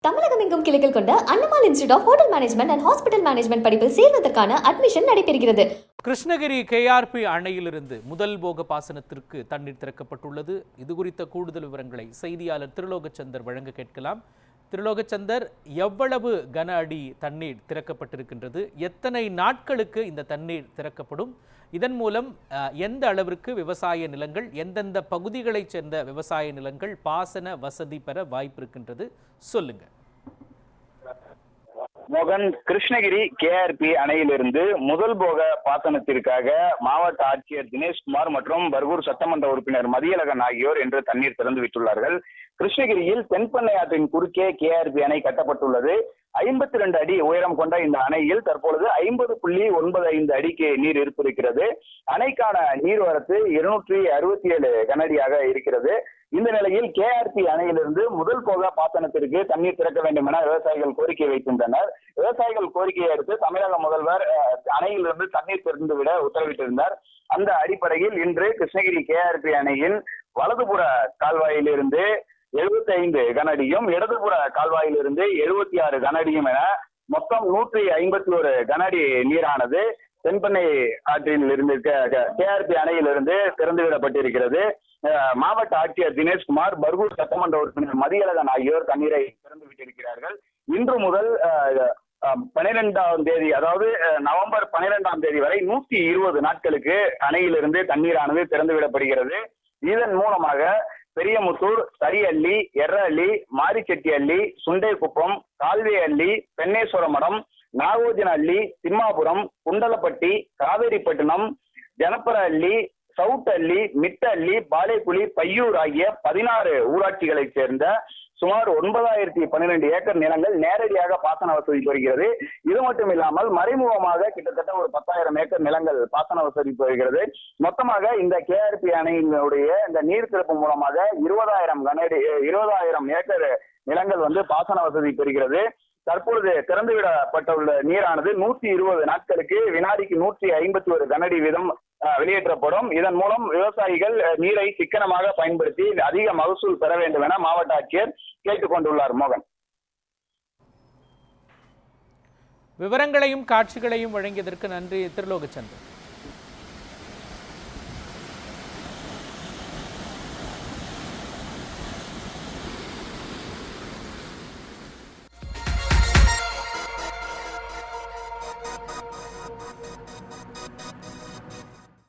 தமிழகம் எங்கும் கிளைகள் கொண்ட Annamal institute of hotel management and hospital management படிப்பில் சேர்வதற்கான அட்மிஷன் நடைபெறுகிறது. கிருஷ்ணகிரி கேஆர்பி அணையிலிருந்து முதல் போக பாசனத்திற்கு தண்ணீர் திறக்கப்பட்டுள்ளது. இது குறித்த கூடுதல் விவரங்களை செய்தியாளர் திருலோகச்சந்தர் வழங்க கேட்கலாம். திருலோகச்சந்தர், எவ்வளவு கன அடி தண்ணீர் திறக்கப்பட்டிருக்கின்றது? எத்தனை நாட்களுக்கு இந்த தண்ணீர் திறக்கப்படும்? இதன் மூலம் எந்த அளவிற்கு விவசாய நிலங்கள், எந்தெந்த பகுதிகளைச் சேர்ந்த விவசாய நிலங்கள் பாசன வசதி பெற வாய்ப்பு இருக்கின்றது? சொல்லுங்க மோகன். கிருஷ்ணகிரி கேஆர்பி அணையிலிருந்து முதல் போக பாசனத்திற்காக மாவட்ட ஆட்சியர் தினேஷ்குமார் மற்றும் பர்கூர் சட்டமன்ற உறுப்பினர் மதியழகன் ஆகியோர் இன்று தண்ணீர் திறந்து விட்டுள்ளார்கள். கிருஷ்ணகிரியில் தென்பெண்ணை ஆற்றின் குறுக்கே கேஆர்பி அணை கட்டப்பட்டுள்ளது. 52 அடி உயரம் கொண்ட இந்த அணையில் தற்பொழுது 50.95 அடிக்கு நீர் இருப்பு இருக்கிறது. அணைக்கான நீர்வரத்து 267 கனஅடியாக இருக்கிறது. இந்த நிலையில் கேஆர்பி அணையிலிருந்து முதல் போக பாசனத்திற்கு தண்ணீர் திறக்க வேண்டும் என விவசாயிகள் கோரிக்கை வைத்திருந்தனர். விவசாயிகள் கோரிக்கையை அடுத்து தமிழக முதல்வர் அணையிலிருந்து தண்ணீர் திறந்துவிட உத்தரவிட்டிருந்தார். அந்த அடிப்படையில் இன்று கிருஷ்ணகிரி கேஆர்பி அணையில் வலதுபுற கால்வாயிலிருந்து 75 கனஅடியும் இடதுபுற கால்வாயிலிருந்து 76 கனஅடியும் என மொத்தம் 151 கனஅடி நீரானது தென்பெண்ணை ஆற்றில் இருந்து கேஆர்பி அணையிலிருந்து திறந்துவிடப்பட்டிருக்கிறது. மாவட்ட ஆட்சியர் தினேஷ்குமார், பர்கூர் சட்டமன்ற உறுப்பினர் மதியழகன் ஆகியோர் தண்ணீரை திறந்து விட்டிருக்கிறார்கள். இன்று முதல் 12ஆம் தேதி, அதாவது நவம்பர் 12ஆம் தேதி வரை 120 நாட்களுக்கு அணையிலிருந்து தண்ணீரானது திறந்துவிடப்படுகிறது. இதன் மூலமாக பெரியமுத்தூர், சரியள்ளி, எர்ரள்ளி, மாரிச்செட்டியள்ளி, சுண்டைக்குப்பம், கால்வே அள்ளி, பெண்ணேஸ்வரமடம், நாகோஜன அள்ளி, திம்மாபுரம், குண்டலப்பட்டி, காவேரிப்பட்டினம், ஜனப்பர அள்ளி, சவுட் அள்ளி, மிட்டள்ளி, பாலேக்குழி, பையூர் ஆகிய 16 ஊராட்சிகளைச் சேர்ந்த சுமார் 9012 ஏக்கர் நிலங்கள் நேரடியாக பாசன வசதி பெறுகிறது. இது மட்டும் இல்லாமல் மறைமுகமாக கிட்டத்தட்ட ஒரு 10,000 ஏக்கர் நிலங்கள் பாசன வசதி பெறுகிறது. மொத்தமாக இந்த கேஆர்பி அணையினுடைய இந்த நீர் திறப்பு மூலமாக 20,000 ஏக்கர் நிலங்கள் பாசன வசதி பெறுகிறது. தற்பொழுது திறந்துவிடப்பட்டுள்ள நீரானது 120 நாட்களுக்கு வினாடிக்கு 151 கனஅடி வீதம் வெளியேற்றப்படும். இதன் மூலம் விவசாயிகள் நீரை சிக்கனமாக பயன்படுத்தி அதிக மகசூல் பெற வேண்டும் என மாவட்ட ஆட்சியர் கேட்டுக் கொண்டுள்ளார். மோகன், விவரங்களையும் காட்சிகளையும் வழங்கியதற்கு நன்றி திருலோகச்சந்தர்.